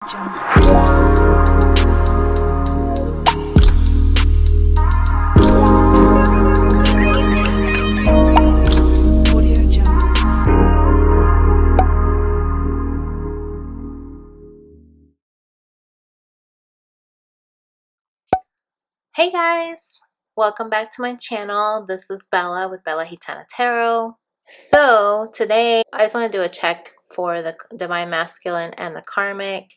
Hey guys, welcome back to my channel. This is Bella with Bella Gitana Tarot. So today I just want to do a check for the Divine Masculine and the Karmic.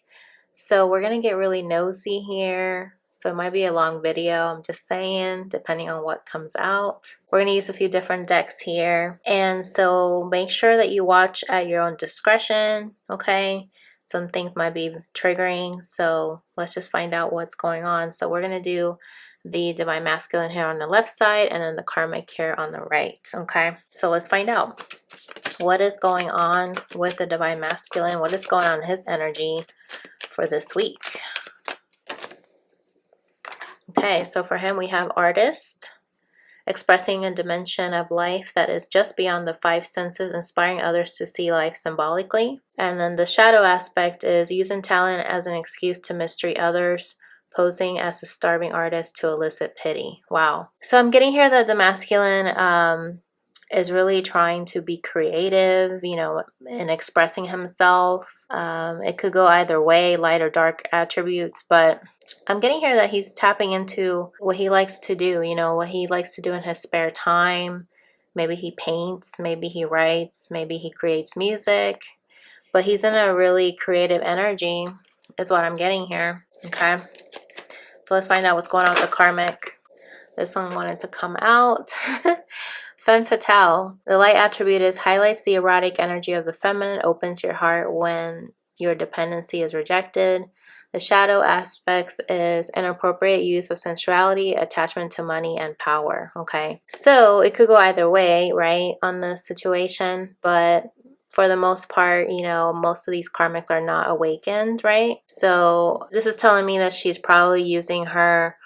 So we're going to get really nosy here. So it might be a long video, I'm just saying, depending on what comes out. We're going to use a few different decks here. And so make sure that you watch at your own discretion, okay? Some things might be triggering, so let's just find out what's going on. So we're going to do the Divine Masculine here on the left side and then the Karmic here on the right, okay? So let's find out what is going on with the Divine Masculine. What is going on in his energy for this week? Okay, so for him we have Artist, expressing a dimension of life that is just beyond the five senses, inspiring others to see life symbolically. And then the Shadow aspect is using talent as an excuse to mistreat others, posing as a starving artist to elicit pity. Wow. So I'm getting here that the masculine is really trying to be creative, you know, in expressing himself. It could go either way, light or dark attributes, but I'm getting here that he's tapping into what he likes to do, you know, what he likes to do in his spare time. Maybe he paints, maybe he writes, maybe he creates music, but he's in a really creative energy is what I'm getting here, okay? So let's find out what's going on with the Karmic. This one wanted to come out. Femme fatale. The light attribute is highlights the erotic energy of the feminine, opens your heart when your dependency is rejected. The shadow aspects is inappropriate use of sensuality, attachment to money, and power. Okay, so it could go either way, right, on this situation, but for the most part, you know, most of these karmics are not awakened, right? So this is telling me that she's probably using her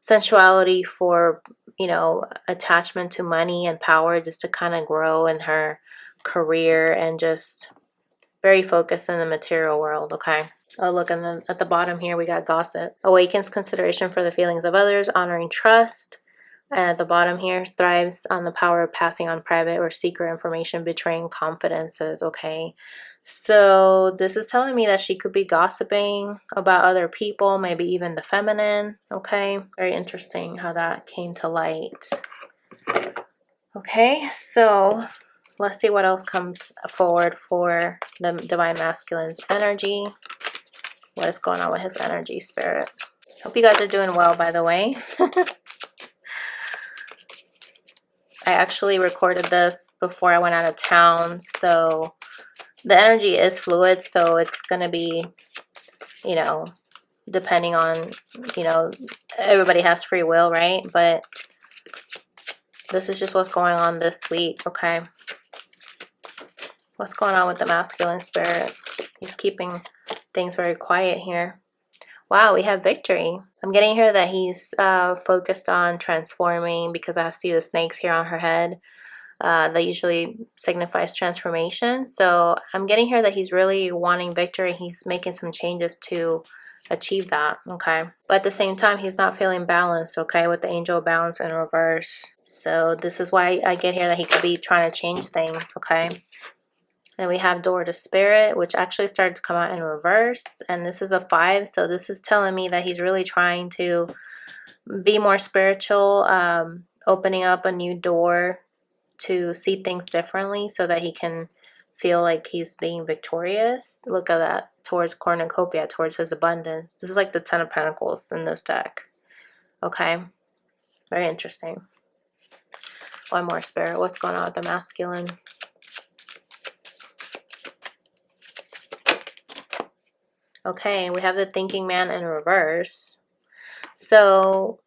sensuality for, you know, attachment to money and power, just to kind of grow in her career and just very focused in the material world, okay? Oh, look, and then at the bottom here, we got gossip. Awakens consideration for the feelings of others, honoring trust. And at the bottom here, thrives on the power of passing on private or secret information, betraying confidences, okay? So this is telling me that she could be gossiping about other people, maybe even the feminine, okay? Very interesting how that came to light. Okay, so let's see what else comes forward for the Divine Masculine's energy. What is going on with his energy, Spirit? Hope you guys are doing well, by the way. I actually recorded this before I went out of town, so the energy is fluid, so it's going to be, you know, depending on, you know, everybody has free will, right? But this is just what's going on this week, okay? What's going on with the masculine spirit? He's keeping things very quiet here. Wow, we have victory. I'm getting here that he's focused on transforming, because I see the snakes here on her head. That usually signifies transformation. So I'm getting here that he's really wanting victory. He's making some changes to achieve that, okay? But at the same time, he's not feeling balanced, okay, with the angel balance in reverse. So this is why I get here that he could be trying to change things, okay? Then we have Door to Spirit, which actually started to come out in reverse. And this is a 5. So this is telling me that he's really trying to be more spiritual, opening up a new door to see things differently so that he can feel like he's being victorious. Look at that, towards cornucopia, towards his abundance. This is like the 10 of Pentacles in this deck. Okay, very interesting. One more, Spirit. What's going on with the masculine? Okay, we have the Thinking Man in reverse. So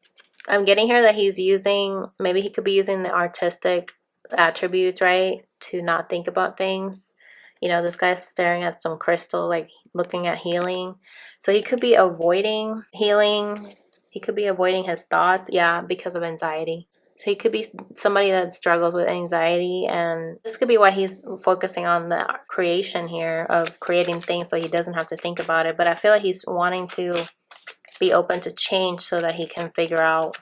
I'm getting here that he's using, maybe he could be using the artistic attributes, right, to not think about things. You know, this guy's staring at some crystal, like looking at healing. So he could be avoiding healing. He could be avoiding his thoughts, yeah, because of anxiety. So he could be somebody that struggles with anxiety, and this could be why he's focusing on the creation here of creating things so he doesn't have to think about it. But I feel like he's wanting to be open to change so that he can figure out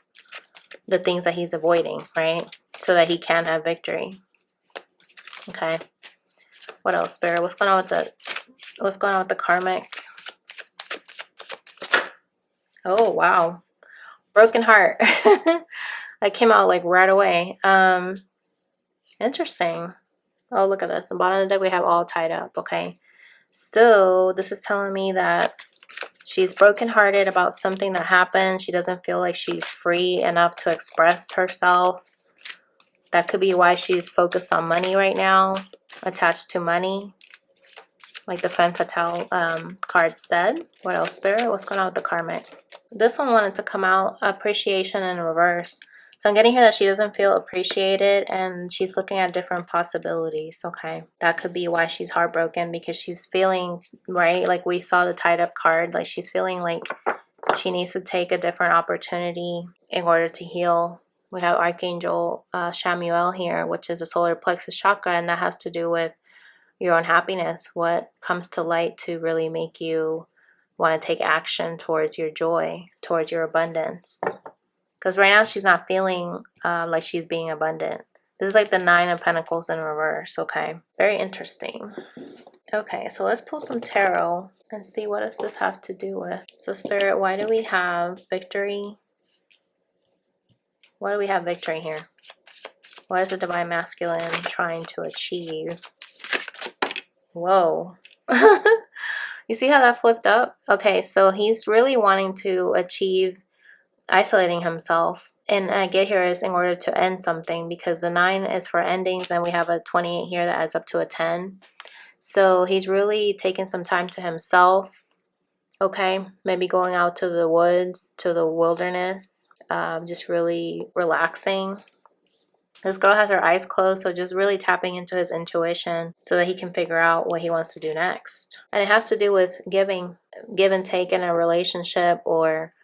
the things that he's avoiding, right? So that he can have victory. Okay. What else, Spirit? What's going on with the karmic? Oh, wow. Broken heart. That came out like right away. Interesting. Oh, look at this. The bottom of the deck, we have all tied up. Okay. So this is telling me that she's brokenhearted about something that happened. She doesn't feel like she's free enough to express herself. That could be why she's focused on money right now, attached to money, like the Femme Fatale card said. What else, Spirit? What's going on with the karmic? This one wanted to come out, appreciation in reverse. So I'm getting here that she doesn't feel appreciated and she's looking at different possibilities. Okay. That could be why she's heartbroken, because she's feeling, right? Like we saw the tied up card, like she's feeling like she needs to take a different opportunity in order to heal. We have Archangel Shamuel here, which is a solar plexus chakra, and that has to do with your own happiness. What comes to light to really make you want to take action towards your joy, towards your abundance. Because right now she's not feeling like she's being abundant. This is like the 9 of Pentacles in reverse, okay? Very interesting. Okay, so let's pull some tarot and see what does this have to do with. So Spirit, why do we have victory? Why do we have victory here? What is the Divine Masculine trying to achieve? Whoa. You see how that flipped up? Okay, so he's really wanting to achieve isolating himself. And I get here is in order to end something, because the 9 is for endings and we have a 28 here that adds up to a 10. So he's really taking some time to himself. Okay, maybe going out to the woods, to the wilderness, just really relaxing. This girl has her eyes closed, so just really tapping into his intuition so that he can figure out what he wants to do next. And it has to do with giving, give and take in a relationship, or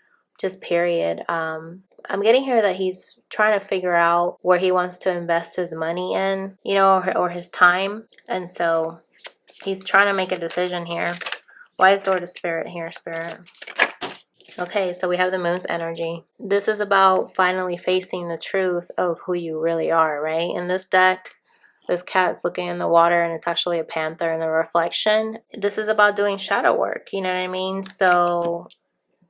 just period. I'm getting here that he's trying to figure out where he wants to invest his money in, you know, or his time. And so he's trying to make a decision here. Wise door to Spirit here, Spirit. Okay, so we have the moon's energy. This is about finally facing the truth of who you really are, right? In this deck, this cat's looking in the water and it's actually a panther in the reflection. This is about doing shadow work, you know what I mean? So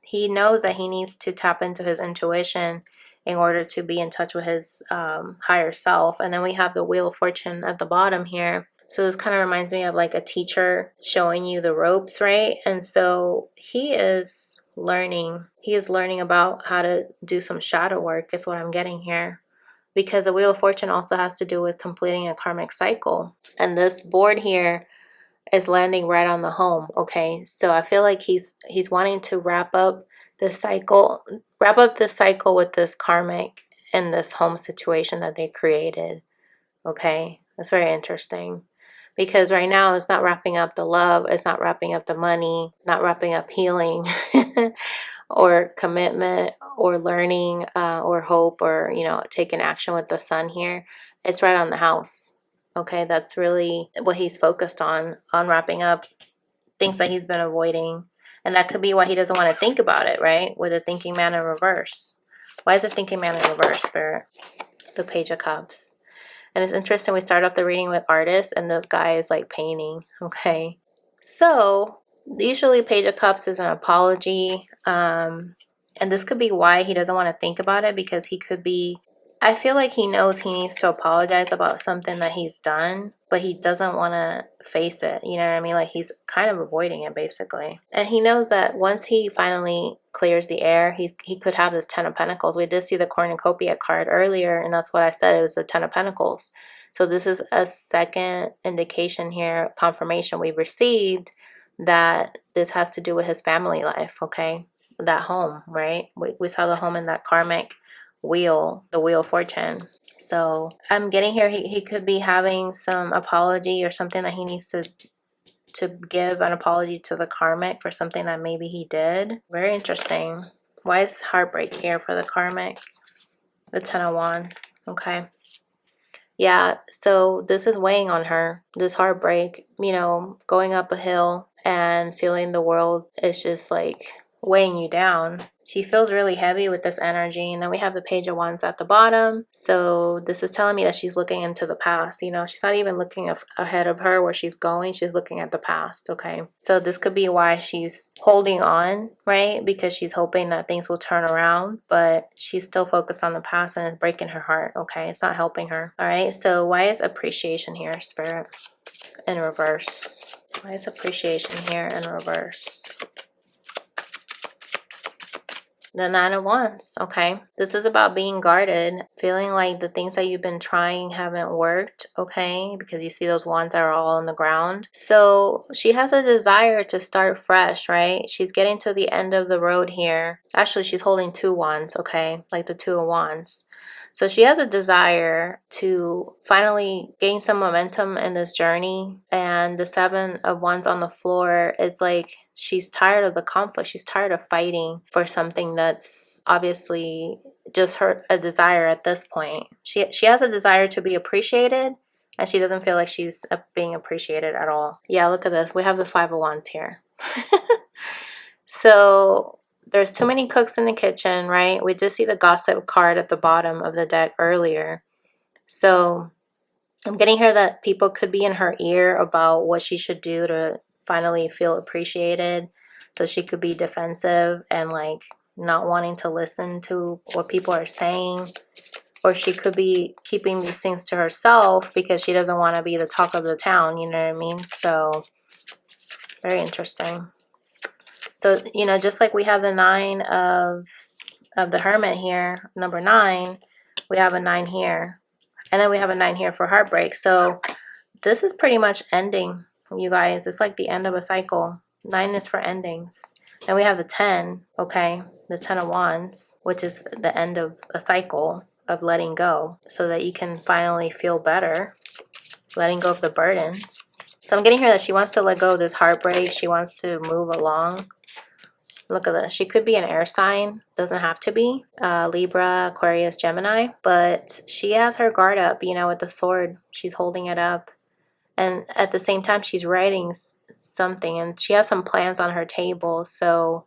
he knows that he needs to tap into his intuition in order to be in touch with his higher self. And then we have the Wheel of Fortune at the bottom here. So this kind of reminds me of like a teacher showing you the ropes, right? And so he is learning. He is learning about how to do some shadow work is what I'm getting here. Because the Wheel of Fortune also has to do with completing a karmic cycle. And this board here is landing right on the home, okay? So I feel like he's wanting to wrap up this cycle with this karmic and this home situation that they created, okay? That's very interesting. Because right now it's not wrapping up the love, it's not wrapping up the money, not wrapping up healing or commitment or learning or hope or, you know, taking action with the sun here. It's right on the house. Okay, that's really what he's focused on wrapping up things that he's been avoiding. And that could be why he doesn't want to think about it, right? With a thinking man in reverse. Why is a thinking man in reverse, Spirit? The Page of Cups. And it's interesting, we start off the reading with artists, and this guy is like painting, okay? So, usually Page of Cups is an apology, and this could be why he doesn't want to think about it, because he could be, I feel like he knows he needs to apologize about something that he's done, but he doesn't want to face it, you know what I mean? Like he's kind of avoiding it, basically. And he knows that once he finally clears the air, he could have this 10 of Pentacles. We did see the Cornucopia card earlier, and that's what I said, it was the 10 of Pentacles. So this is a second indication here, confirmation we've received that this has to do with his family life, okay? That home, right? We saw the home in that karmic wheel, the Wheel of Fortune. So I'm getting here he could be having some apology or something that he needs to give an apology to the karmic for something that maybe he did. Very interesting. Why is heartbreak here for the karmic? The Ten of Wands. Okay. Yeah, so this is weighing on her, this heartbreak, you know, going up a hill and feeling the world is just like weighing you down. She feels really heavy with this energy. And then we have the Page of Wands at the bottom. So this is telling me that she's looking into the past. You know, she's not even looking ahead of her where she's going. She's looking at the past. Okay. So this could be why she's holding on, right? Because she's hoping that things will turn around, but she's still focused on the past and it's breaking her heart. Okay. It's not helping her. All right. So why is appreciation here, Spirit? In reverse. Why is appreciation here in reverse? The Nine of Wands. Okay. This is about being guarded, feeling like the things that you've been trying haven't worked. Okay. Because you see those wands that are all on the ground. So she has a desire to start fresh, right? She's getting to the end of the road here. Actually, she's holding two wands. Okay. Like the Two of Wands. So she has a desire to finally gain some momentum in this journey. And the Seven of Wands on the floor is like she's tired of the conflict. She's tired of fighting for something that's obviously just a desire at this point. She has a desire to be appreciated, and she doesn't feel like she's being appreciated at all. Yeah, look at this. We have the Five of Wands here. So there's too many cooks in the kitchen, right? We did see the gossip card at the bottom of the deck earlier. So I'm getting here that people could be in her ear about what she should do to finally feel appreciated. So she could be defensive and like not wanting to listen to what people are saying. Or she could be keeping these things to herself because she doesn't want to be the talk of the town, you know what I mean? So very interesting. So, you know, just like we have the Nine of the Hermit here, number 9, we have a 9 here. And then we have a 9 here for heartbreak. So this is pretty much ending, you guys. It's like the end of a cycle. 9 is for endings. And we have the 10, okay? The 10 of Wands, which is the end of a cycle of letting go so that you can finally feel better, letting go of the burdens. So I'm getting here that she wants to let go of this heartbreak. She wants to move along. Look at this. She could be an air sign. Doesn't have to be. Libra, Aquarius, Gemini. But she has her guard up, you know, with the sword. She's holding it up. And at the same time, she's writing something. And she has some plans on her table. So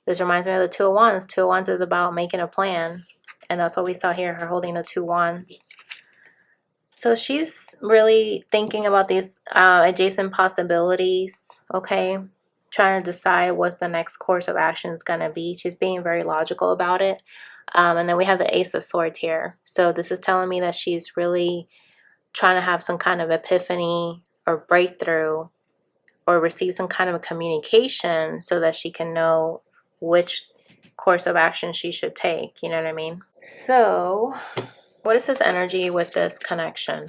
this reminds me of the Two of Wands. Two of Wands is about making a plan. And that's what we saw here, her holding the two wands. So she's really thinking about these adjacent possibilities, okay? Trying to decide what's the next course of action is going to be. She's being very logical about it. And then we have the Ace of Swords here. So this is telling me that she's really trying to have some kind of epiphany or breakthrough or receive some kind of a communication so that she can know which course of action she should take. You know what I mean? So what is this energy with this connection?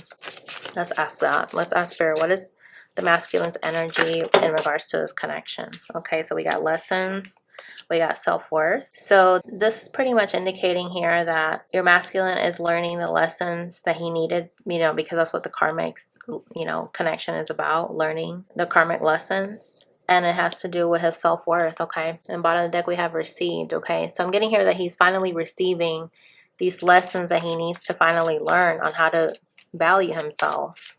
Let's ask that. Let's ask Spirit, what is the masculine's energy in regards to this connection? Okay, so we got lessons, we got self-worth. So this is pretty much indicating here that your masculine is learning the lessons that he needed, you know, because that's what the Karmic's, you know, connection is about, learning the karmic lessons. And it has to do with his self-worth, okay? And bottom of the deck, we have received, okay? So I'm getting here that he's finally receiving these lessons that he needs to finally learn on how to value himself,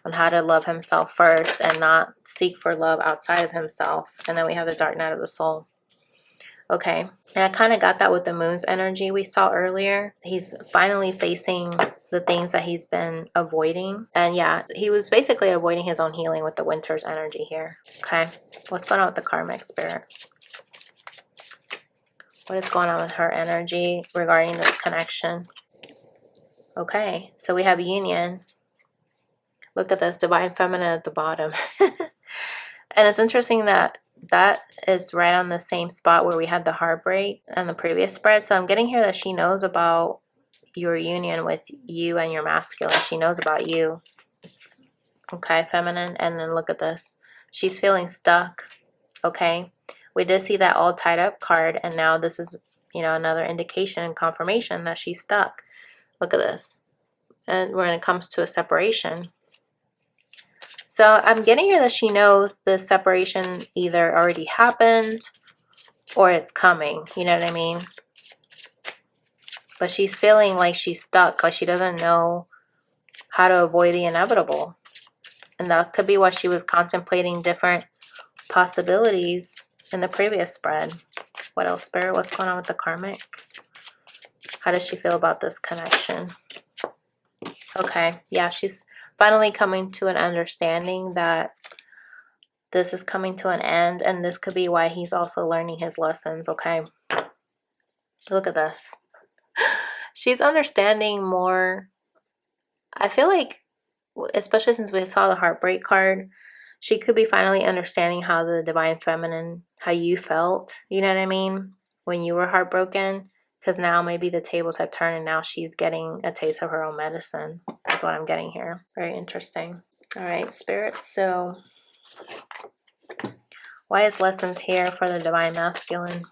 on how to love himself first and not seek for love outside of himself. And then we have the Dark Night of the Soul. Okay, and I kind of got that with the Moon's energy we saw earlier. He's finally facing the things that he's been avoiding. And yeah, he was basically avoiding his own healing with the Winter's energy here. Okay, what's going on with the Karmic Spirit? What is going on with her energy regarding this connection? Okay, so we have union. Look at this, Divine Feminine at the bottom. And it's interesting that that is right on the same spot where we had the heartbreak and the previous spread. So I'm getting here that she knows about your union with you and your masculine. She knows about you. Okay, feminine. And then look at this. She's feeling stuck. Okay. We did see that all tied up card. And now this is, you know, another indication and confirmation that she's stuck. Look at this. And when it comes to a separation. So I'm getting here that she knows the separation either already happened or it's coming. You know what I mean? But she's feeling like she's stuck, like she doesn't know how to avoid the inevitable. And that could be why she was contemplating different possibilities in the previous spread. What else, Spirit? What's going on with the karmic? How does she feel about this connection? Okay, yeah, she's finally coming to an understanding that this is coming to an end, and this could be why he's also learning his lessons, okay? Look at this. She's understanding more. I feel like, especially since we saw the Heartbreak card, she could be finally understanding how the Divine Feminine, how you felt, you know what I mean, when you were heartbroken. Because now maybe the tables have turned and now she's getting a taste of her own medicine. That's what I'm getting here. Very interesting. All right, Spirit. So why is lessons here for the Divine Masculine?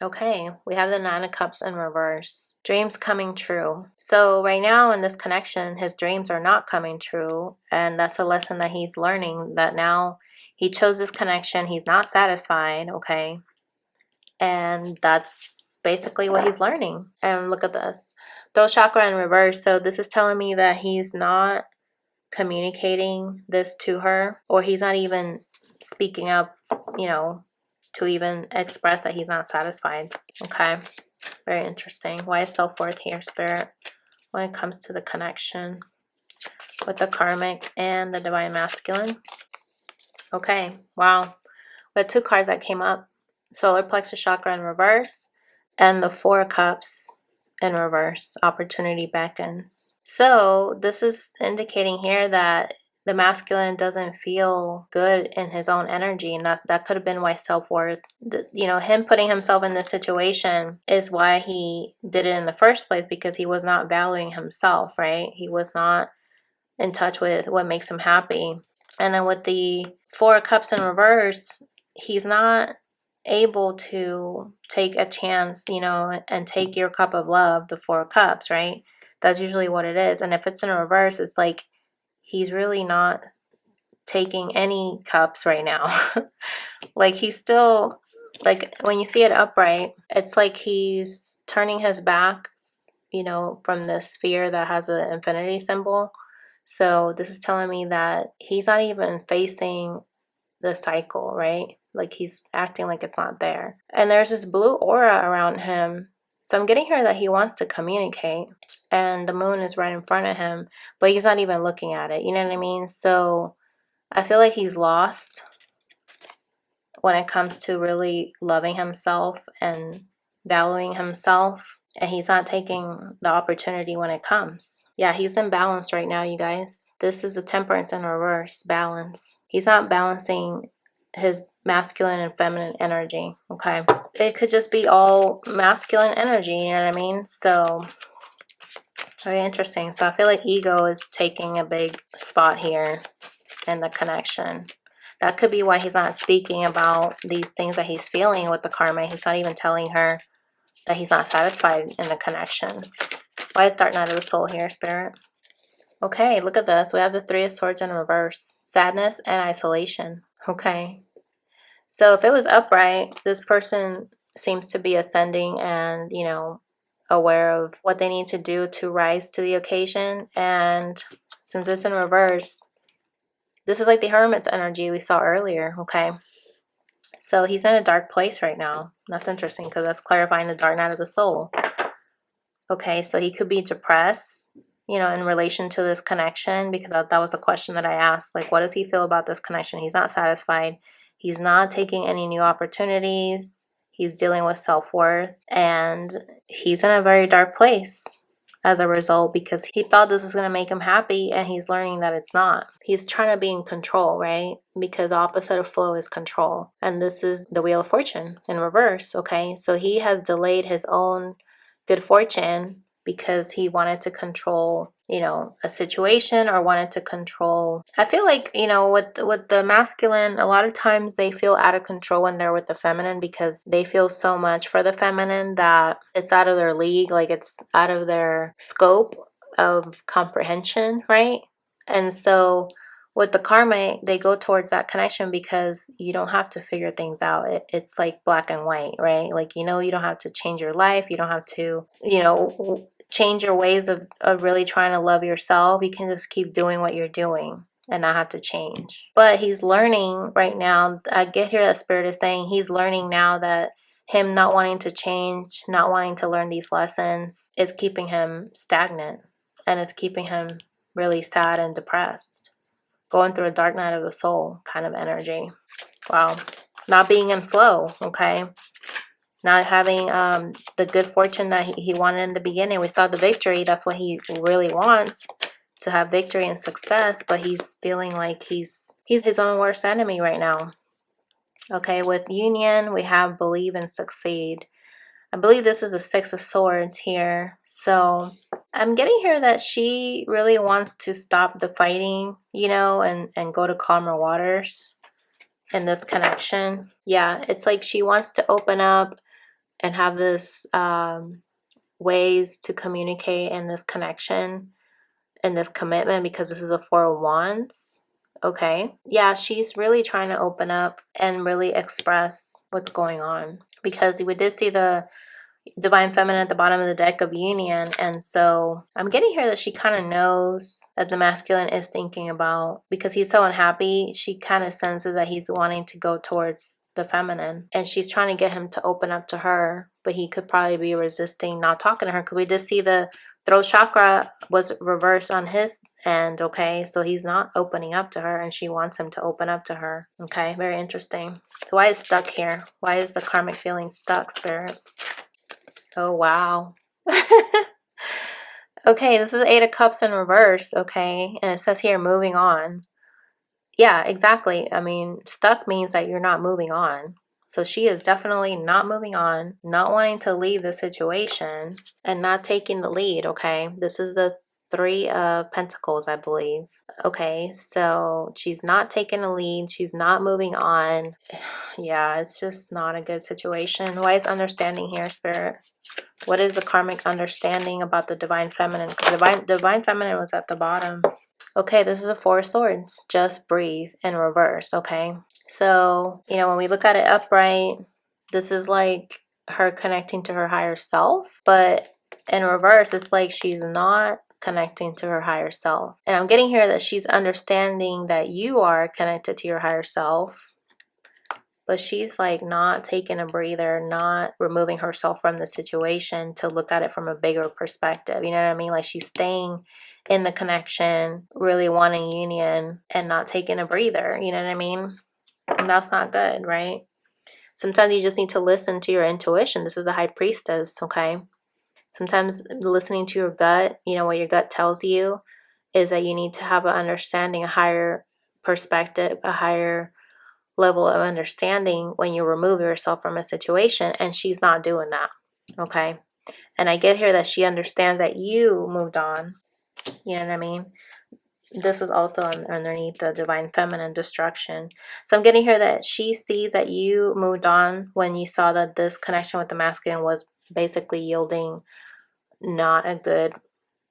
Okay, we have the Nine of Cups in reverse. Dreams coming true. So right now in this connection, his dreams are not coming true. And that's a lesson that he's learning, that now he chose this connection. He's not satisfied, okay? And that's basically what he's learning. And look at this. Throat chakra in reverse. So this is telling me that he's not communicating this to her, or he's not even speaking up, you know, to even express that he's not satisfied. Okay, very interesting. Why is self-worth here, Spirit, when it comes to the connection with the karmic and the Divine Masculine? Okay, wow. We had two cards that came up. Solar plexus chakra in reverse and the Four of Cups in reverse. Opportunity beckons. So this is indicating here that the masculine doesn't feel good in his own energy, and that could have been why self-worth, you know, him putting himself in this situation is why he did it in the first place, because he was not valuing himself, right? He was not in touch with what makes him happy. And then with the Four of Cups in reverse, he's not able to take a chance, you know, and take your cup of love, the Four of Cups, right? That's usually what it is. And if it's in reverse, it's like he's really not taking any cups right now. Like he's still, like when you see it upright, it's like he's turning his back, you know, from this sphere that has an infinity symbol. So this is telling me that he's not even facing the cycle, right? Like he's acting like it's not there. And there's this blue aura around him. So I'm getting here that he wants to communicate, and the moon is right in front of him, but he's not even looking at it. You know what I mean? So I feel like he's lost when it comes to really loving himself and valuing himself. And he's not taking the opportunity when it comes. Yeah, he's imbalanced right now, you guys. This is the Temperance in reverse, balance. He's not balancing his masculine and feminine energy, okay? It could just be all masculine energy, you know what I mean? So, very interesting. So I feel like ego is taking a big spot here in the connection. That could be why he's not speaking about these things that he's feeling with the karma. He's not even telling her that he's not satisfied in the connection. Why is Dark Night of the Soul here, Spirit? Okay, look at this. We have the Three of Swords in reverse. Sadness and isolation. Okay. So if it was upright, this person seems to be ascending and, you know, aware of what they need to do to rise to the occasion. And since it's in reverse, this is like the Hermit's energy we saw earlier, okay? So he's in a dark place right now. That's interesting because that's clarifying the Dark Night of the Soul. Okay, so he could be depressed, you know, in relation to this connection, because that was a question that I asked. Like, what does he feel about this connection? He's not satisfied. He's not taking any new opportunities. He's dealing with self-worth. And he's in a very dark place as a result, because he thought this was going to make him happy, and he's learning that it's not. He's trying to be in control, right? Because the opposite of flow is control. And this is the Wheel of Fortune in reverse, okay? So he has delayed his own good fortune because he wanted to control, you know, a situation, or wanted to control. I feel like, you know, with the masculine, a lot of times they feel out of control when they're with the feminine, because they feel so much for the feminine that it's out of their league, like it's out of their scope of comprehension, right? And so with the karmic, they go towards that connection because you don't have to figure things out. It's like black and white, right? Like, you know, you don't have to change your life. You don't have to, you know, change your ways of really trying to love yourself. You can just keep doing what you're doing and not have to change. But he's learning right now. I get here that Spirit is saying he's learning now that him not wanting to change, not wanting to learn these lessons is keeping him stagnant and is keeping him really sad and depressed. Going through a dark night of the soul kind of energy. Wow. Not being in flow, okay? Not having the good fortune that he wanted in the beginning. We saw the victory. That's what he really wants, to have victory and success, but he's feeling like he's his own worst enemy right now. Okay, with union, we have believe and succeed. I believe this is the Six of Swords here. So I'm getting here that she really wants to stop the fighting, you know, and go to calmer waters in this connection. Yeah, it's like she wants to open up and have this ways to communicate in this connection, in this commitment, because this is a Four of Wands. Okay. Yeah, she's really trying to open up and really express what's going on, because we did see the Divine Feminine at the bottom of the deck of union, and so I'm getting here that she kind of knows that the masculine is thinking about, because he's so unhappy, she kind of senses that he's wanting to go towards the feminine, and she's trying to get him to open up to her, but he could probably be resisting not talking to her, because we did see the throat chakra was reversed on his end. Okay, so he's not opening up to her, and she wants him to open up to her. Okay, very interesting. So why is stuck here? Why is the karmic feeling stuck, Spirit? Oh, wow. Okay, this is Eight of Cups in reverse, okay? And it says here, moving on. Yeah, exactly. I mean, stuck means that you're not moving on. So she is definitely not moving on, not wanting to leave the situation, and not taking the lead, okay? This is the Three of Pentacles, I believe. Okay, so she's not taking a lead. She's not moving on. Yeah, it's just not a good situation. Why is understanding here, Spirit? What is the karmic understanding about the Divine Feminine? Divine Feminine was at the bottom. Okay, this is a Four of Swords. Just breathe in reverse, okay? So, you know, when we look at it upright, this is like her connecting to her higher self. But in reverse, it's like she's not connecting to her higher self. And I'm getting here that she's understanding that you are connected to your higher self, but she's like not taking a breather, not removing herself from the situation to look at it from a bigger perspective. You know what I mean? Like she's staying in the connection, really wanting union, and not taking a breather. You know what I mean? And that's not good, right? Sometimes you just need to listen to your intuition. This is the High Priestess, okay? Sometimes listening to your gut, you know, what your gut tells you is that you need to have an understanding, a higher perspective, a higher level of understanding when you remove yourself from a situation, and she's not doing that, okay? And I get here that she understands that you moved on. You know what I mean? This was also underneath the Divine Feminine destruction. So I'm getting here that she sees that you moved on when you saw that this connection with the masculine was basically yielding not a good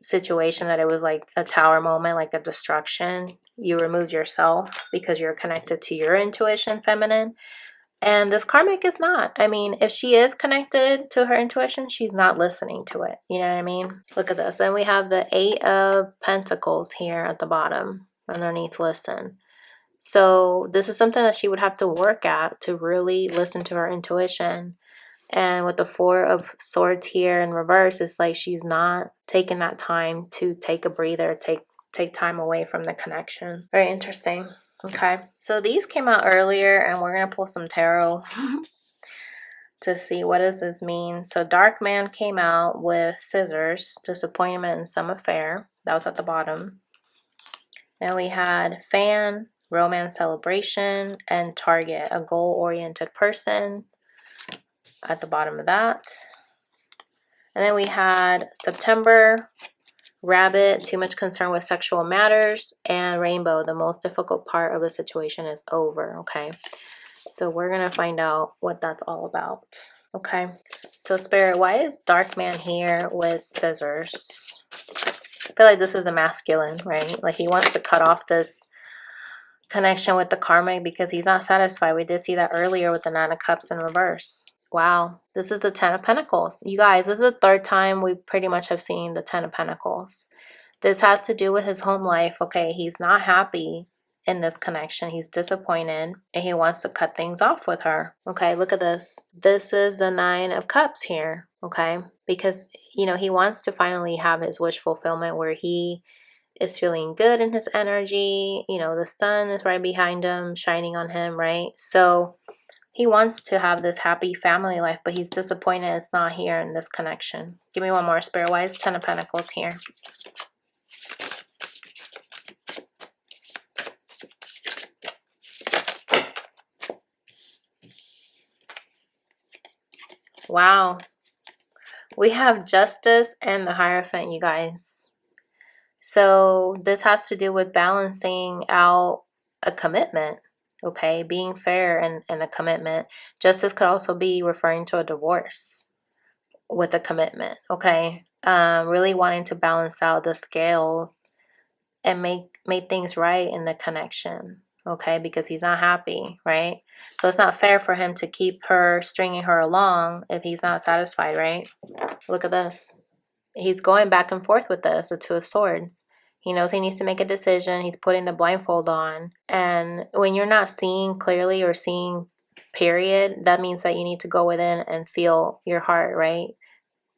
situation, that it was like a tower moment, like a destruction. You removed yourself because you're connected to your intuition, feminine. And this karmic is not. I mean, if she is connected to her intuition, she's not listening to it. You know what I mean? Look at this. And we have the Eight of Pentacles here at the bottom underneath listen. So this is something that she would have to work at, to really listen to her intuition. And with the Four of Swords here in reverse, it's like she's not taking that time to take a breather, take time away from the connection. Very interesting. Okay, so these came out earlier, and we're going to pull some tarot to see what does this mean. So Dark Man came out with Scissors, disappointment in some affair. That was at the bottom. Then we had Fan, romance celebration, and Target, a goal-oriented person, at the bottom of that. And then we had September, Rabbit, too much concern with sexual matters, and Rainbow, the most difficult part of a situation is over. Okay, so we're gonna find out what that's all about. Okay, so Spirit, why is Dark Man here with Scissors? I feel like this is a masculine, right? Like he wants to cut off this connection with the karmic because he's not satisfied. We did see that earlier with the Nine of Cups in reverse. Wow, this is the Ten of Pentacles. You guys, this is the third time we pretty much have seen the Ten of Pentacles. This has to do with his home life. Okay, he's not happy in this connection. He's disappointed and he wants to cut things off with her. Okay, look at this. This is the Nine of Cups here. Okay, because, you know, he wants to finally have his wish fulfillment where he is feeling good in his energy. You know, the sun is right behind him, shining on him, right? So he wants to have this happy family life, but he's disappointed it's not here in this connection. Give me one more, Spirit-wise. Ten of Pentacles here. Wow. We have Justice and the Hierophant, you guys. So this has to do with balancing out a commitment, okay? Being fair and a commitment. Justice could also be referring to a divorce with a commitment, okay? Really wanting to balance out the scales and make things right in the connection, okay? Because he's not happy, right? So it's not fair for him to keep her, stringing her along if he's not satisfied, right? Look at this. He's going back and forth with this, the Two of Swords. He knows he needs to make a decision. He's putting the blindfold on. And when you're not seeing clearly or seeing period, that means that you need to go within and feel your heart, right?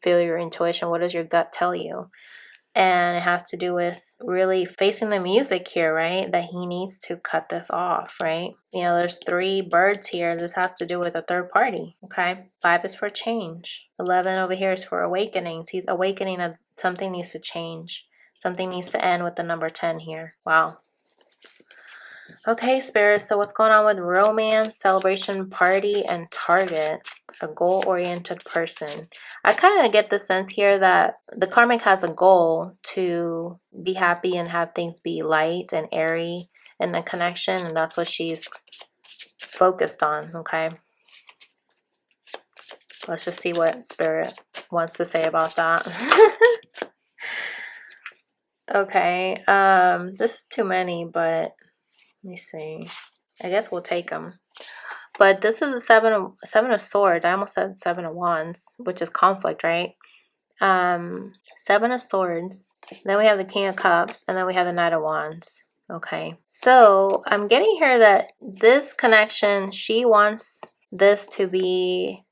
Feel your intuition. What does your gut tell you? And it has to do with really facing the music here, right? That he needs to cut this off, right? You know, there's 3 birds here. This has to do with a third party, okay? 5 is for change. 11 over here is for awakenings. He's awakening that something needs to change. Something needs to end with the number 10 here. Wow. Okay, Spirit, so what's going on with romance, celebration, party, and target? A goal-oriented person. I kind of get the sense here that the karmic has a goal to be happy and have things be light and airy in the connection, and that's what she's focused on, okay? Let's just see what Spirit wants to say about that. Okay, this is too many, but let me see. I guess we'll take them. But this is a seven of swords. I almost said 7 of wands, which is conflict, right? 7 of swords. Then we have the King of Cups, and then we have the Knight of Wands. Okay. So I'm getting here that this connection, she wants this to be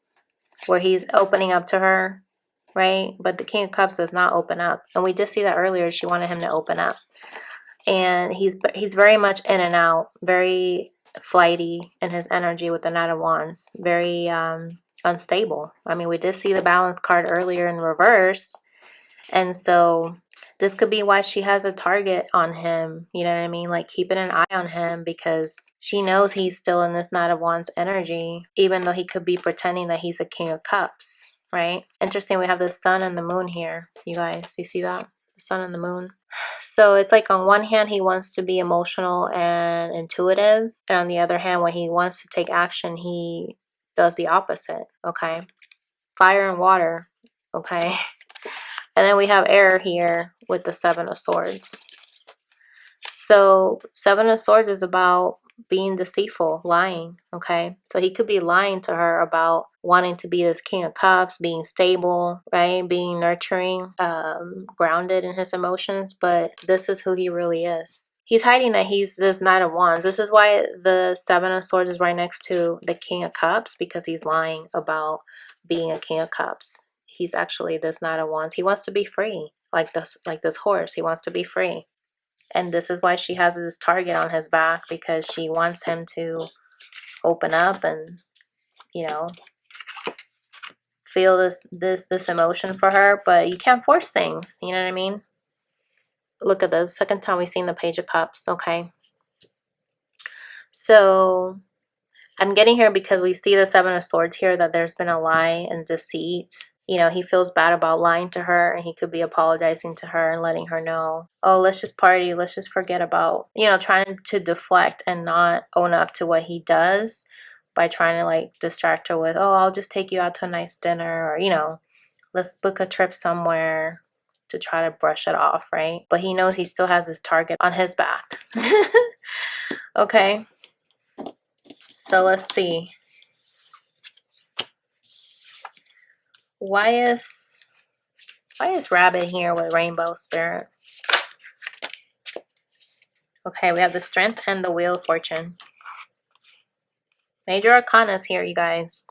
where he's opening up to her, right? But the King of Cups does not open up. And we did see that earlier. She wanted him to open up. And he's very much in and out, very flighty in his energy with the Knight of Wands, very unstable. I mean, we did see the balance card earlier in reverse, and so this could be why she has a target on him, you know what I mean? Like keeping an eye on him because she knows he's still in this Knight of Wands energy, even though he could be pretending that he's a King of Cups, right? Interesting, we have the sun and the moon here, you guys. You see that? The sun and the moon. So it's like on one hand, he wants to be emotional and intuitive. And on the other hand, when he wants to take action, he does the opposite, okay? Fire and water, okay? And then we have air here with the 7 of swords. So 7 of swords is about being deceitful, lying, okay? So he could be lying to her about wanting to be this King of Cups, being stable, right? Being nurturing, grounded in his emotions, but this is who he really is. He's hiding that he's this Knight of Wands. This is why the 7 of Swords is right next to the King of Cups, because he's lying about being a King of Cups. He's actually this Knight of Wands. He wants to be free, like this horse. He wants to be free. And this is why she has this target on his back, because she wants him to open up and, you know, feel this emotion for her. But you can't force things, you know what I mean? Look at this. Second time we've seen the Page of Cups, okay? So I'm getting here because we see the 7 of Swords here, that there's been a lie and deceit. You know, he feels bad about lying to her, and he could be apologizing to her and letting her know, oh, let's just party, let's just forget about, you know, trying to deflect and not own up to what he does by trying to like distract her with, oh, I'll just take you out to a nice dinner, or, you know, let's book a trip somewhere, to try to brush it off, right? But he knows he still has his target on his back. Okay, so let's see. Why is Rabbit here with Rainbow Spirit? Okay, we have the Strength and the Wheel of Fortune. Major Arcanas here, you guys.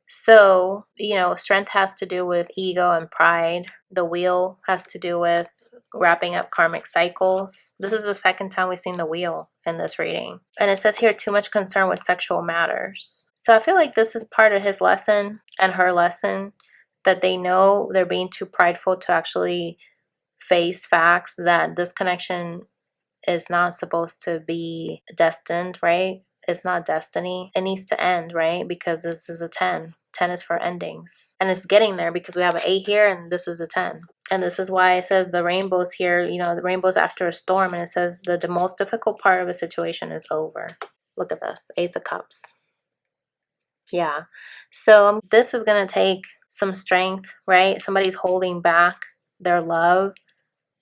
So, you know, strength has to do with ego and pride. The wheel has to do with wrapping up karmic cycles. This is the second time we've seen the wheel in this reading. And it says here, too much concern with sexual matters. So I feel like this is part of his lesson and her lesson, that they know they're being too prideful to actually face facts that this connection is not supposed to be destined, right? It's not destiny. It needs to end, right? Because this is a 10. 10 is for endings. And it's getting there because we have an 8 here and this is a 10. And this is why it says the rainbow's here, you know, the rainbow's after a storm, and it says the most difficult part of a situation is over. Look at this, Ace of Cups. Yeah. So this is going to take some strength, right? Somebody's holding back their love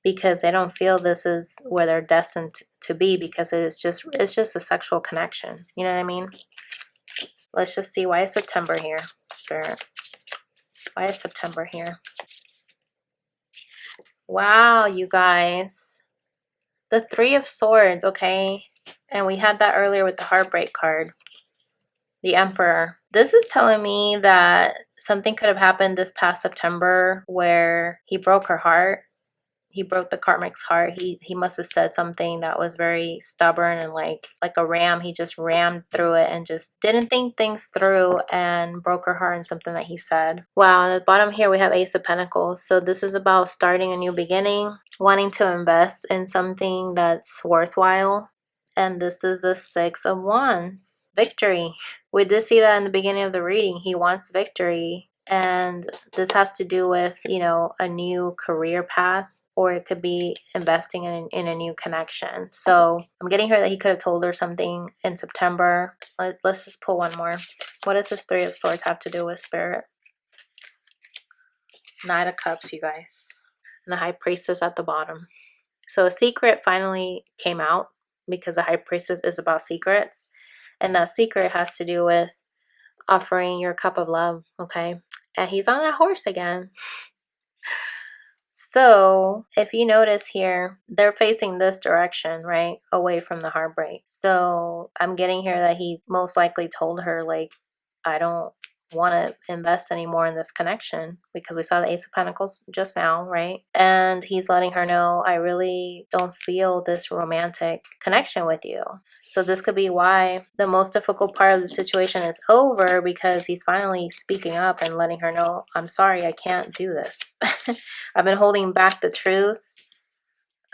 because they don't feel this is where they're destined to be, because it's just a sexual connection. You know what I mean? Let's just see, why is September here, Spirit? Why is September here? Wow, you guys. The Three of Swords, okay? And we had that earlier with the Heartbreak card. The Emperor. This is telling me that something could have happened this past September where he broke her heart. He broke the Karmic's heart. He must have said something that was very stubborn and like a ram. He just rammed through it and just didn't think things through and broke her heart in something that he said. Wow, at the bottom here we have Ace of Pentacles. So this is about starting a new beginning, wanting to invest in something that's worthwhile. And this is the Six of Wands. Victory. We did see that in the beginning of the reading. He wants victory. And this has to do with, you know, a new career path, or it could be investing in a new connection. So I'm getting here that he could have told her something in September. Let's just pull one more. What does this Three of Swords have to do with, Spirit? Knight of Cups, you guys. And the High Priestess at the bottom. So a secret finally came out, because the High Priestess is about secrets. And that secret has to do with offering your cup of love, okay? And he's on that horse again. So if you notice here, they're facing this direction, right? Away from the heartbreak. So I'm getting here that he most likely told her, like, I don't want to invest anymore in this connection, because we saw the Ace of Pentacles just now, right? And he's letting her know, I really don't feel this romantic connection with you. So this could be why the most difficult part of the situation is over, because he's finally speaking up and letting her know, I'm sorry, I can't do this. I've been holding back the truth,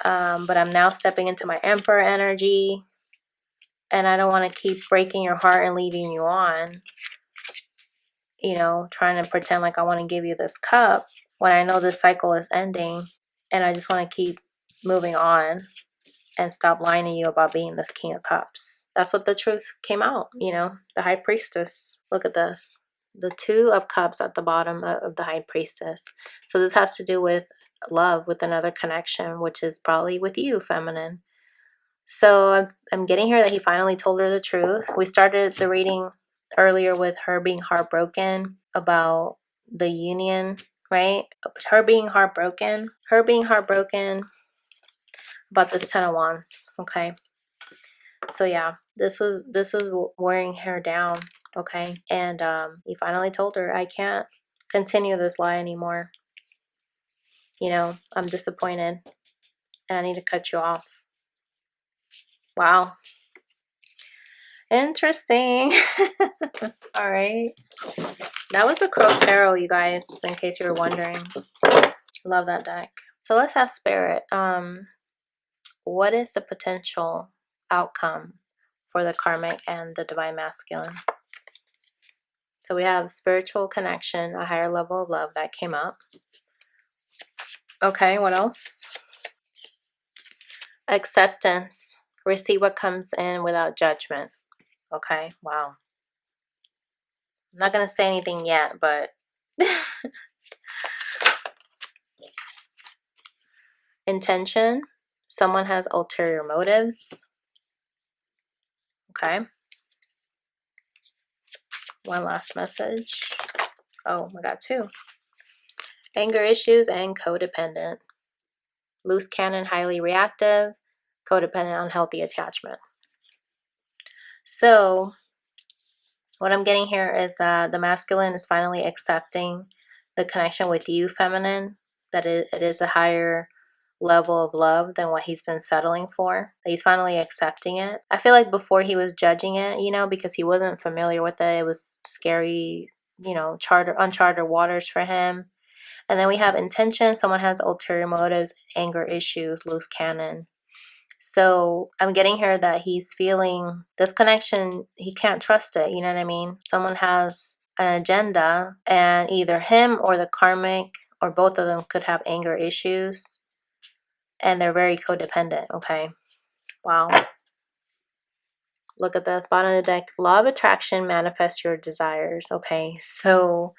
but I'm now stepping into my Emperor energy, and I don't want to keep breaking your heart and leading you on, you know, trying to pretend like I want to give you this cup when I know this cycle is ending, and I just want to keep moving on and stop lying to you about being this King of Cups. That's what the truth came out, you know, the High Priestess. Look at this. The Two of Cups at the bottom of the High Priestess. So this has to do with love, with another connection, which is probably with you, feminine. So I'm getting here that he finally told her the truth. We started the reading earlier with her being heartbroken about the union, right? Her being heartbroken about this Ten of Wands, okay? So yeah, this was wearing her down, okay? And he finally told her, I can't continue this lie anymore. You know, I'm disappointed and I need to cut you off. Wow. Interesting. All right. That was the Crow Tarot, you guys, in case you were wondering. Love that deck. So let's ask Spirit. What is the potential outcome for the karmic and the divine masculine? So we have spiritual connection, a higher level of love that came up. Okay, what else? Acceptance. Receive what comes in without judgment. Okay, wow. I'm not going to say anything yet, but intention. Someone has ulterior motives. Okay. One last message. Oh, we got two. Anger issues and codependent. Loose cannon, highly reactive. Codependent, unhealthy attachment. So what I'm getting here is that the masculine is finally accepting the connection with you, feminine, that it is a higher level of love than what he's been settling for. That he's finally accepting it. I feel like before he was judging it, you know, because he wasn't familiar with it. It was scary, you know, uncharted waters for him. And then we have intention. Someone has ulterior motives, anger issues, loose cannon. So I'm getting here that he's feeling this connection, he can't trust it, you know what I mean? Someone has an agenda, and either him or the karmic or both of them could have anger issues, and they're very codependent. Okay. Wow. Look at this, bottom of the deck. Law of attraction, manifest your desires. Okay, so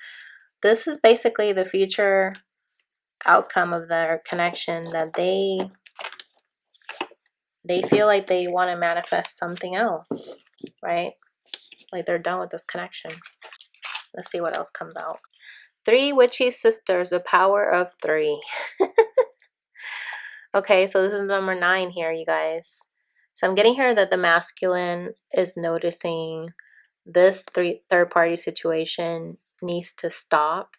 this is basically the future outcome of their connection, that they feel like they want to manifest something else, right? Like they're done with this connection. Let's see what else comes out. Three witchy sisters, the power of three. Okay, so this is number 9 here, you guys. So I'm getting here that the masculine is noticing this third party situation needs to stop,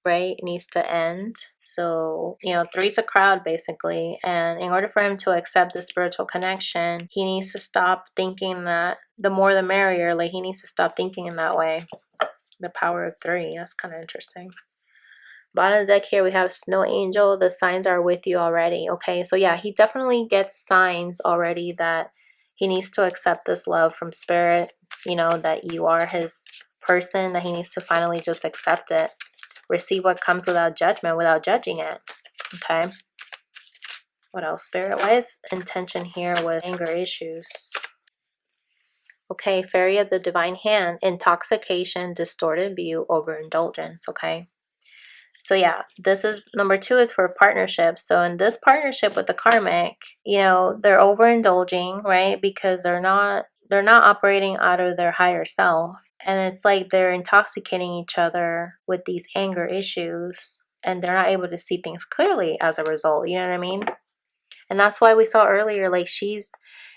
right? It needs to end. So, you know, 3's a crowd basically. And in order for him to accept the spiritual connection, he needs to stop thinking that the more the merrier. Like he needs to stop thinking in that way. The power of 3. That's kind of interesting. Bottom of the deck here, we have Snow Angel. The signs are with you already. Okay, so yeah, he definitely gets signs already that he needs to accept this love from spirit, you know, that you are his person, that he needs to finally just accept it. Receive what comes without judgment, without judging it. Okay. What else, spirit? Why is intention here with anger issues? Okay, Fairy of the Divine Hand. Intoxication, distorted view, overindulgence. Okay. So yeah, this is number 2 is for partnerships. So in this partnership with the karmic, you know, they're overindulging, right? Because they're not operating out of their higher self. And it's like they're intoxicating each other with these anger issues, and they're not able to see things clearly as a result. You know what I mean? And that's why we saw earlier, like she's,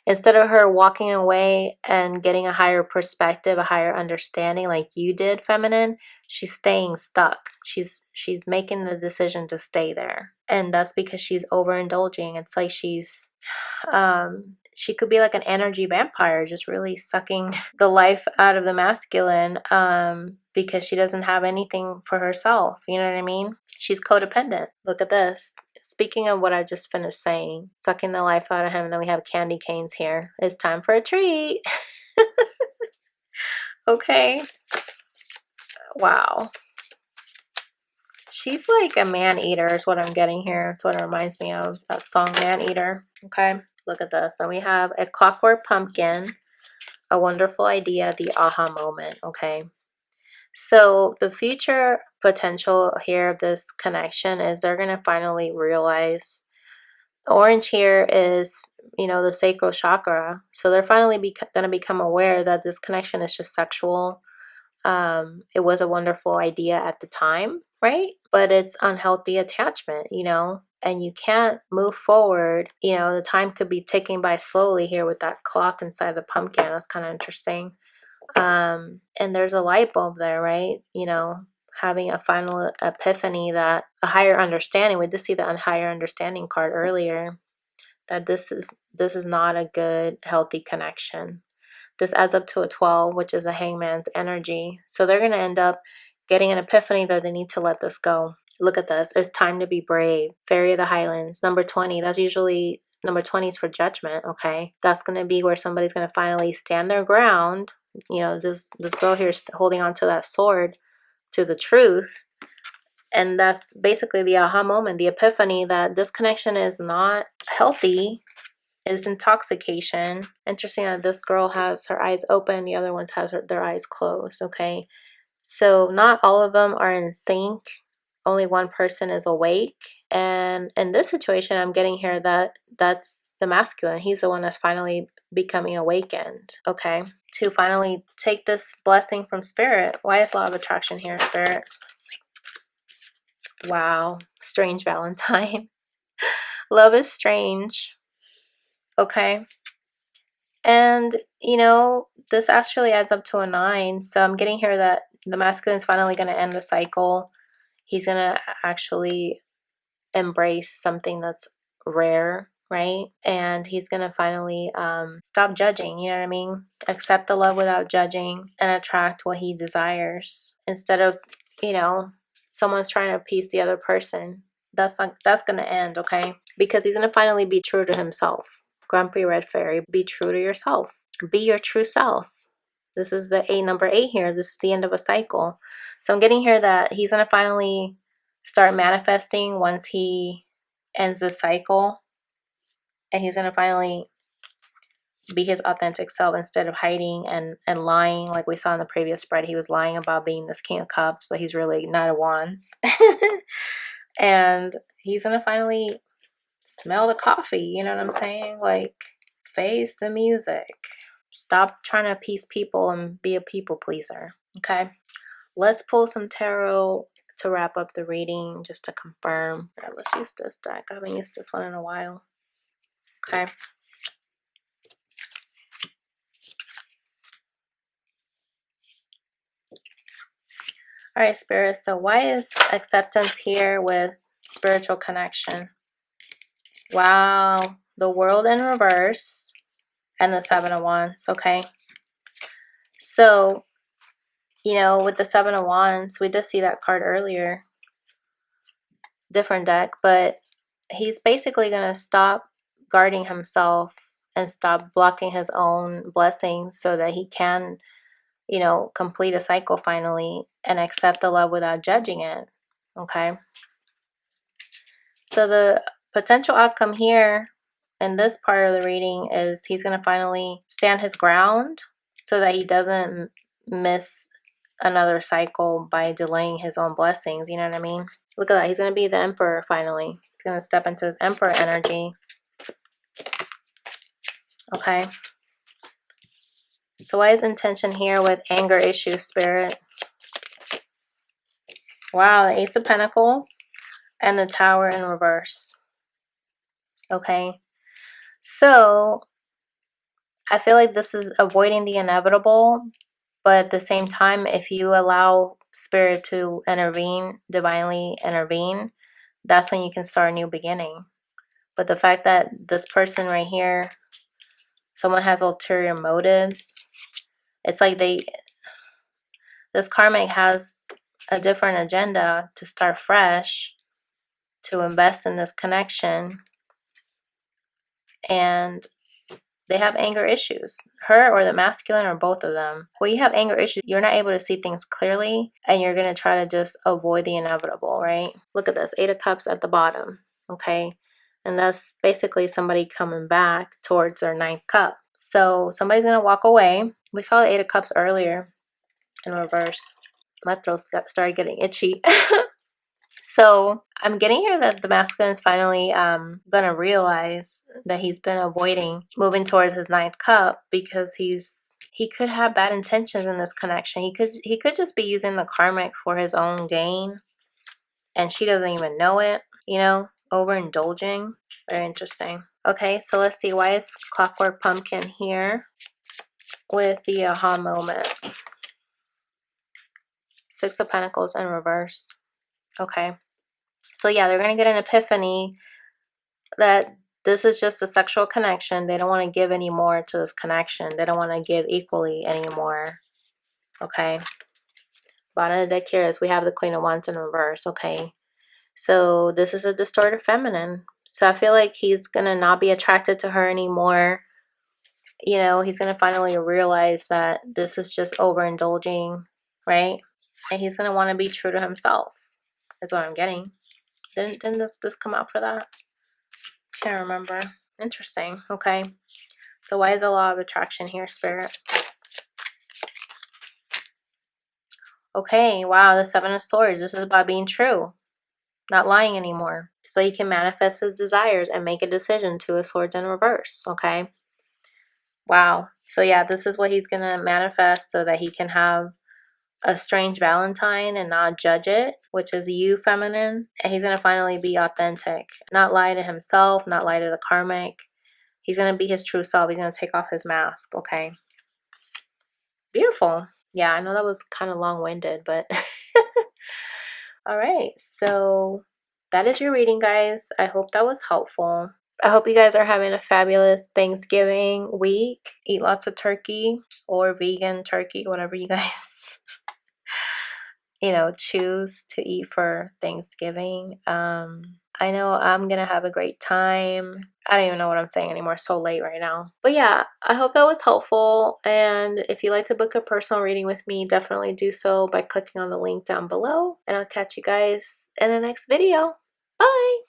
instead of her walking away and getting a higher perspective, a higher understanding like you did, feminine, she's staying stuck. She's making the decision to stay there. And that's because she's overindulging. It's like she's she could be like an energy vampire, just really sucking the life out of the masculine, because she doesn't have anything for herself. You know what I mean? She's codependent. Look at this. Speaking of what I just finished saying, sucking the life out of him, and then we have candy canes here. It's time for a treat. Okay. Wow. She's like a man-eater is what I'm getting here. It's what it reminds me of, that song Man-Eater. Okay. Look at this. Then we have a clockwork pumpkin, a wonderful idea, the aha moment. Okay. So the future potential here of this connection is they're going to finally realize, orange here is, you know, the sacral chakra. So they're finally going to become aware that this connection is just sexual. It was a wonderful idea at the time, right? But it's unhealthy attachment, you know, and you can't move forward. You know, the time could be ticking by slowly here with that clock inside the pumpkin. That's kind of interesting. And there's a light bulb there, right? You know, having a final epiphany, that a higher understanding. We did see the higher understanding card earlier, that this is not a good, healthy connection. This adds up to a 12, which is a hangman's energy. So they're going to end up getting an epiphany that they need to let this go. Look at this. It's time to be brave. Fairy of the Highlands. Number 20. That's usually, number 20 is for judgment, okay? That's going to be where somebody's going to finally stand their ground. You know, this girl here is holding on to that sword, to the truth. And that's basically the aha moment, the epiphany that this connection is not healthy, is intoxication. Interesting that this girl has her eyes open, the other ones has their eyes closed, okay? So not all of them are in sync. Only one person is awake. And And in this situation, I'm getting here that that's the masculine. He's the one that's finally becoming awakened, okay? To finally take this blessing from spirit. Why is law of attraction here, spirit? Wow, strange Valentine. Love is strange, okay? And, you know, this actually adds up to a 9. So I'm getting here that the masculine is finally going to end the cycle. He's going to actually embrace something that's rare, right? And he's going to finally stop judging, you know what I mean? Accept the love without judging and attract what he desires instead of, you know, someone's trying to appease the other person. That's going to end, okay? Because he's going to finally be true to himself. Grumpy Red Fairy, be true to yourself. Be your true self. This is the number 8 here. This is the end of a cycle. So I'm getting here that he's going to finally start manifesting once he ends the cycle. And he's going to finally be his authentic self instead of hiding and lying. Like we saw in the previous spread, he was lying about being this King of Cups, but he's really Knight of Wands. And he's going to finally smell the coffee, you know what I'm saying? Like, face the music. Stop trying to appease people and be a people pleaser, okay? Let's pull some tarot to wrap up the reading, just to confirm. All right, let's use this deck. I haven't used this one in a while. Okay. All right, Spirit. So why is acceptance here with spiritual connection? Wow. The World in reverse and the 7 of Wands. Okay. So, you know, with the 7 of Wands, we did see that card earlier. Different deck, but he's basically going to stop guarding himself and stop blocking his own blessings so that he can, you know, complete a cycle finally and accept the love without judging it. Okay. So the potential outcome here in this part of the reading is he's going to finally stand his ground so that he doesn't miss another cycle by delaying his own blessings. You know what I mean? Look at that. He's going to be the Emperor finally. He's going to step into his Emperor energy. Okay. So why is intention here with anger issues, Spirit? Wow, the Ace of Pentacles and the Tower in reverse. Okay. So I feel like this is avoiding the inevitable, but at the same time, if you allow Spirit to intervene, divinely intervene, that's when you can start a new beginning. But the fact that this person right here, someone has ulterior motives, it's like this karmic has a different agenda to start fresh, to invest in this connection, and they have anger issues. Her or the masculine or both of them. When you have anger issues, you're not able to see things clearly and you're going to try to just avoid the inevitable, right? Look at this, 8 of Cups at the bottom, okay? And that's basically somebody coming back towards their 9th cup. So somebody's going to walk away. We saw the 8 of Cups earlier in reverse. My throat started getting itchy. So I'm getting here that the masculine is finally gonna realize that he's been avoiding moving towards his 9th cup because he could have bad intentions in this connection. He could just be using the karmic for his own gain, and she doesn't even know it. You know, overindulging. Very interesting. Okay, so let's see, why is Clockwork Pumpkin here with the aha moment? 6 of Pentacles in reverse. Okay. So yeah, they're going to get an epiphany that this is just a sexual connection. They don't want to give any more to this connection. They don't want to give equally anymore. Okay. Bottom of the deck here is we have the Queen of Wands in reverse. Okay. So this is a distorted feminine. So I feel like he's going to not be attracted to her anymore. You know, he's going to finally realize that this is just overindulging, right? And he's going to want to be true to himself, is what I'm getting. Didn't this come out for that? Can't remember. Interesting. Okay. So why is the law of attraction here, Spirit? Okay. Wow. The 7 of Swords. This is about being true. not lying anymore, so he can manifest his desires and make a decision. Two of Swords in reverse, okay? Wow. So yeah, this is what he's gonna manifest so that he can have a strange Valentine and not judge it, which is you, feminine. And he's gonna finally be authentic, not lie to himself, not lie to the karmic. He's gonna be his true self. He's gonna take off his mask, okay? Beautiful. Yeah, I know that was kind of long-winded, but all right. So that is your reading, guys. I hope that was helpful. I hope you guys are having a fabulous Thanksgiving week. Eat lots of turkey or vegan turkey, whatever you guys, choose to eat for Thanksgiving. I know I'm gonna have a great time. I don't even know what I'm saying anymore. It's so late right now. But yeah, I hope that was helpful. And if you'd like to book a personal reading with me, definitely do so by clicking on the link down below. And I'll catch you guys in the next video. Bye!